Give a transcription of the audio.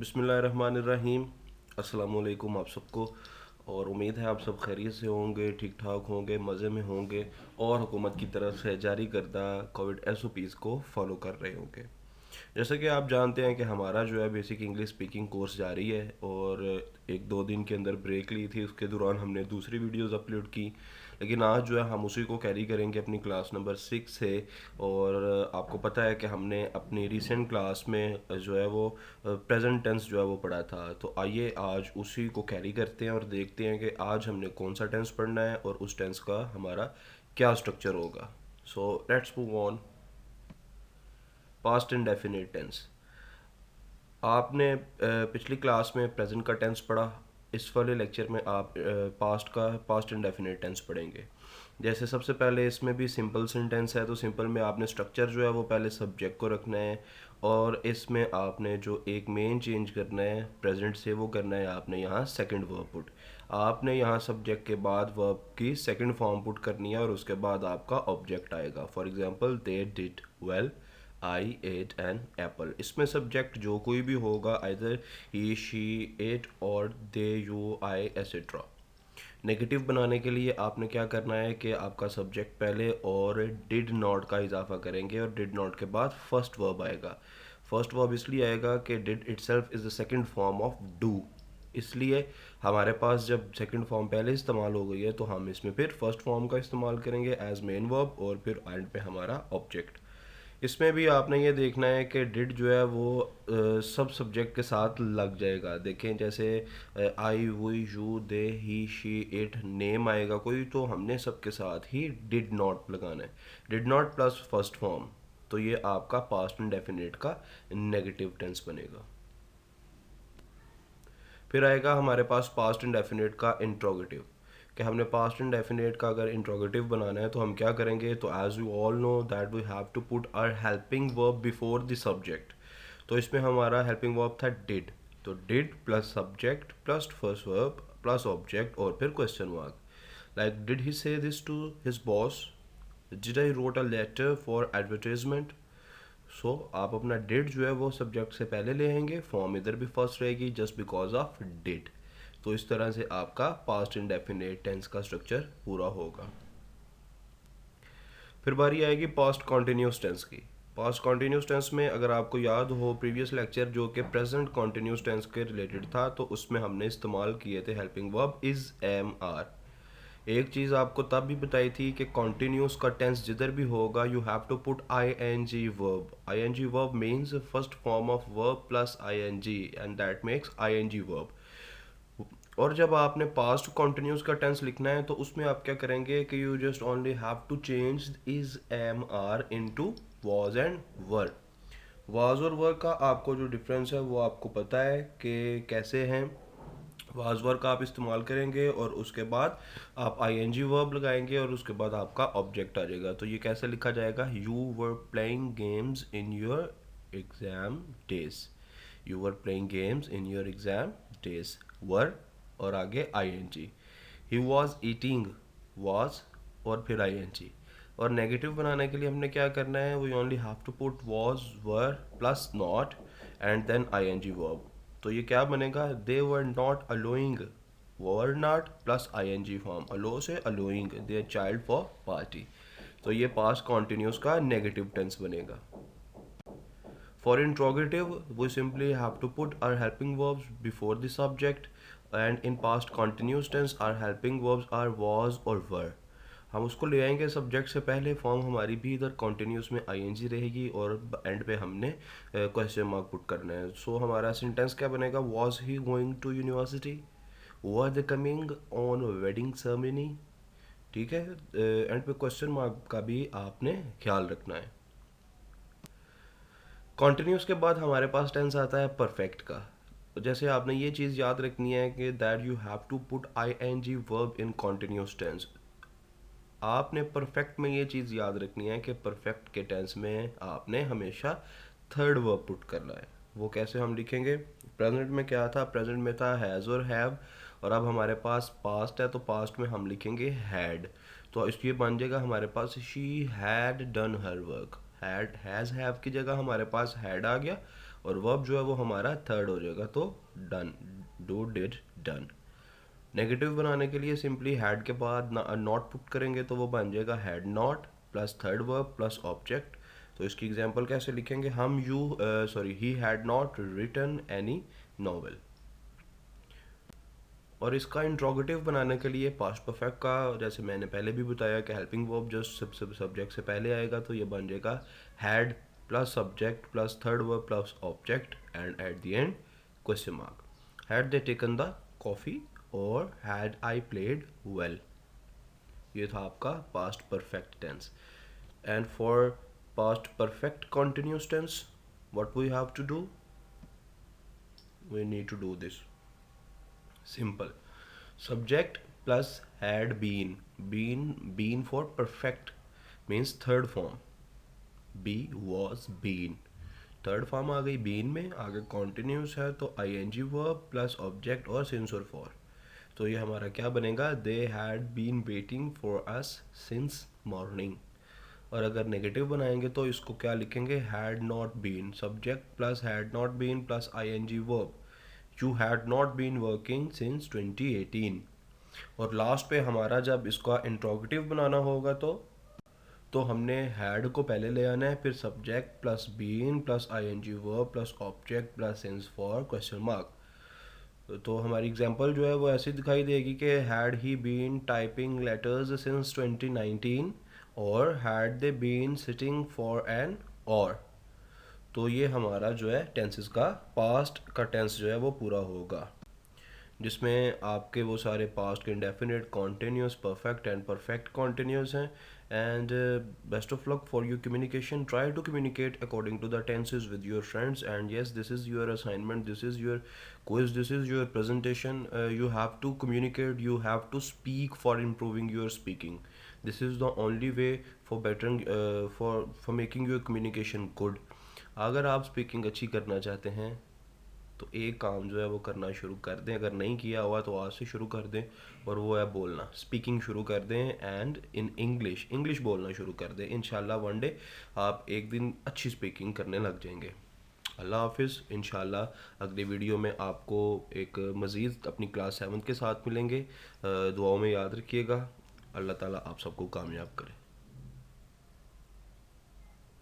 बिस्मिल्लाहिर्रहमानिर्रहीम। अस्सलाम वालेकुम आप सबको। और उम्मीद है आप सब खैरियत से होंगे, ठीक ठाक होंगे, मज़े में होंगे और हुकूमत की तरफ से जारी करदा कोविड एसओपीज़ को फॉलो कर रहे होंगे। जैसे कि आप जानते हैं कि हमारा जो है बेसिक इंग्लिश स्पीकिंग कोर्स जारी है और एक दो दिन के अंदर ब्रेक ली थी, उसके दौरान हमने दूसरी वीडियोस अपलोड की। लेकिन आज जो है हम उसी को कैरी करेंगे अपनी क्लास नंबर 6 से। और आपको पता है कि हमने अपनी रिसेंट क्लास में जो है वो प्रेजेंट टेंस जो है वो पढ़ा था। तो आइए आज उसी को कैरी करते हैं और देखते हैं कि आज हमने कौन सा टेंस पढ़ना है और उस टेंस का हमारा क्या स्ट्रक्चर होगा। So let's move on. Past indefinite tense. आपने पिछली क्लास में प्रेजेंट का टेंस पढ़ा। इस वाले लेक्चर में आप पास्ट इंडेफिनिट टेंस पढ़ेंगे। जैसे सबसे पहले इसमें भी सिंपल सेंटेंस है, तो सिंपल में आपने स्ट्रक्चर जो है वो पहले सब्जेक्ट को रखना है और इसमें आपने जो एक मेन चेंज करना है प्रेजेंट से, वो करना है आपने यहाँ सेकंड वर्ब पुट। आपने यहाँ सब्जेक्ट के बाद वर्ब की सेकंड फॉर्म पुट करनी है और उसके बाद आपका ऑब्जेक्ट आएगा। For example they did well, I ate an apple. इसमें सब्जेक्ट जो कोई भी होगा, आइदर ही शी इट और they you I etcetera. Negative बनाने के लिए आपने क्या करना है कि आपका सब्जेक्ट पहले और डिड नॉट का इजाफा करेंगे और डिड नॉट के बाद फर्स्ट वर्ब आएगा। फर्स्ट वर्ब इसलिए आएगा कि did itself is the second form of do. इसलिए हमारे पास जब सेकंड फॉर्म पहले इस्तेमाल हो गई है तो हम इसमें फिर फर्स्ट फॉर्म का इस्तेमाल करेंगे एज मेन वर्ब और फिर एंड पे हमारा ऑब्जेक्ट। इसमें भी आपने ये देखना है कि डिड जो है वो सब सब्जेक्ट के साथ लग जाएगा। देखें जैसे I we you they he she it name आएगा कोई, तो हमने सबके साथ ही डिड नॉट लगाना है। Did not plus first form, तो ये आपका पास्ट इंडेफिनिट का नेगेटिव टेंस बनेगा। फिर आएगा हमारे पास पास्ट इंडेफिनिट का इंट्रोगेटिव। कि हमने पास्ट इंडेफिनिट का अगर इंट्रोगेटिव बनाना है तो हम क्या करेंगे, तो as you all know that we have to put our helping verb before the subject. तो इसमें हमारा हेल्पिंग वर्ब था डिड, तो did plus subject plus first verb plus object और फिर question mark. Like did he say this to his boss, did I wrote a letter for advertisement. So आप अपना did जो है वो सब्जेक्ट से पहले ले आएंगे, फॉर्म इधर भी फर्स्ट रहेगी जस्ट बिकॉज ऑफ डिड। तो इस तरह से आपका पास्ट इंडेफिनिट टेंस का स्ट्रक्चर पूरा होगा। फिर बारी आएगी पास्ट कॉन्टिन्यूस टेंस की। पास्ट कॉन्टिन्यूस टेंस में अगर आपको याद हो प्रीवियस लेक्चर जो कि प्रेजेंट कॉन्टिन्यूस टेंस के रिलेटेड था, तो उसमें हमने इस्तेमाल किए थे helping verb is am are. एक चीज़ आपको तब भी बताई थी कि कॉन्टिन्यूस का टेंस जिधर भी होगा you have to put I N G verb. I N G verb means first form of verb plus I N G and that makes I N G verb. और जब आपने पास्ट कॉन्टिन्यूस का tense लिखना है तो उसमें आप क्या करेंगे कि you just only have to change is am are into was and were. Was और वर का आपको जो डिफरेंस है वो आपको पता है कि कैसे हैं। वाज वर्क आप इस्तेमाल करेंगे और उसके बाद आप आई एन जी वर्ब लगाएंगे और उसके बाद आपका ऑब्जेक्ट आ जाएगा। तो ये कैसे लिखा जाएगा, you were playing games in your exam days. You were playing games in your exam days, were और आगे I N G. He was eating, was और फिर आई एन जी। और नेगेटिव बनाने के लिए हमने क्या करना है, we only have to put was were plus not and then I N G verb. तो ये क्या बनेगा, they were not allowing, were not plus I N G form, allow से allowing their child for party. तो ये past continuous का negative tense बनेगा। For interrogative, we simply have to put our helping verbs before the subject, and in past continuous tense, our helping verbs are was और were. हम उसको ले आएंगे subject से पहले, फॉर्म हमारी भी इधर कॉन्टिन्यूस में आईएनजी रहेगी और एंड पे हमने क्वेश्चन मार्क पुट करना है। सो हमारा सेंटेंस क्या बनेगा, was he going to university, were they coming on wedding ceremony. ठीक है, एंड पे क्वेश्चन मार्क का भी आपने ख्याल रखना है। कॉन्टिन्यूस के बाद हमारे पास टेंस आता है परफेक्ट का। जैसे आपने ये चीज़ याद रखनी है कि that you have to put I N G verb in continuous tense. आपने परफेक्ट में ये चीज़ याद रखनी है कि परफेक्ट के टेंस में आपने हमेशा थर्ड वर्ब पुट करना है। वो कैसे हम लिखेंगे, प्रेजेंट में क्या था, प्रेजेंट में था हैज़ और हैव, और अब हमारे पास पास्ट है तो पास्ट में हम लिखेंगे हैड। तो इसलिए बन जाएगा हमारे पास she had done her work. Had has have की जगह हमारे पास हैड आ गया और वर्ब जो है वो हमारा थर्ड हो जाएगा, तो done, do, did, done. Negative बनाने के लिए सिंपली हैड के बाद नॉट पुट करेंगे तो वो बन जाएगा had not plus third verb plus object. तो इसकी एग्जांपल कैसे लिखेंगे हम, he had not written any novel. और इसका इंट्रोगेटिव बनाने के लिए पास्ट परफेक्ट का, जैसे मैंने पहले भी बताया कि हेल्पिंग वर्ब जस्ट सब्जेक्ट से पहले आएगा, तो ये बन जाएगा had plus subject plus third verb plus object and at the end question mark. Had they taken the coffee और हैड आई प्लेड वेल। ये था आपका past perfect tense. And for past perfect continuous tense what we have to do, we need to do this. Simple. Subject plus had been. Been for perfect means third form. Be was been. Third form आ गई been में, आगे continuous है तो ing verb plus object और since और for. तो ये हमारा क्या बनेगा, they had been waiting for us since morning. और अगर नेगेटिव बनाएंगे तो इसको क्या लिखेंगे, had not been, subject plus had not been plus ing verb, you had not been working since 2018। और लास्ट पे हमारा जब इसका इंट्रोगेटिव बनाना होगा तो हमने हैड को पहले ले आना है, फिर subject plus been plus ing verb plus object plus since for question mark. तो हमारी एग्जांपल जो है वो ऐसी दिखाई देगी कि had he been typing letters since 2019 और had they been sitting for an hour. तो ये हमारा जो है टेंसेस का पास्ट का टेंस जो है वो पूरा होगा, जिसमें आपके वो सारे पास्ट के indefinite, continuous, perfect and perfect continuous हैं। And best of luck for your communication, try to communicate according to the tenses with your friends. And yes, this is your assignment, this is your quiz, this is your presentation. You have to communicate, you have to speak for improving your speaking. This is the only way for bettering for making your communication good. अगर आप speaking अच्छी करना चाहते हैं तो एक काम जो है वो करना शुरू कर दें, अगर नहीं किया हुआ तो आज से शुरू कर दें, और वो है बोलना, स्पीकिंग शुरू कर दें एंड इन इंग्लिश बोलना शुरू कर दें। इंशाल्लाह वन डे आप एक दिन अच्छी स्पीकिंग करने लग जाएंगे। अल्लाह हाफिज़। इंशाल्लाह अगली वीडियो में आपको एक मज़ीद अपनी क्लास 7 के साथ मिलेंगे। दुआओं में याद रखिएगा। अल्लाह ताला आप सबको कामयाब करे।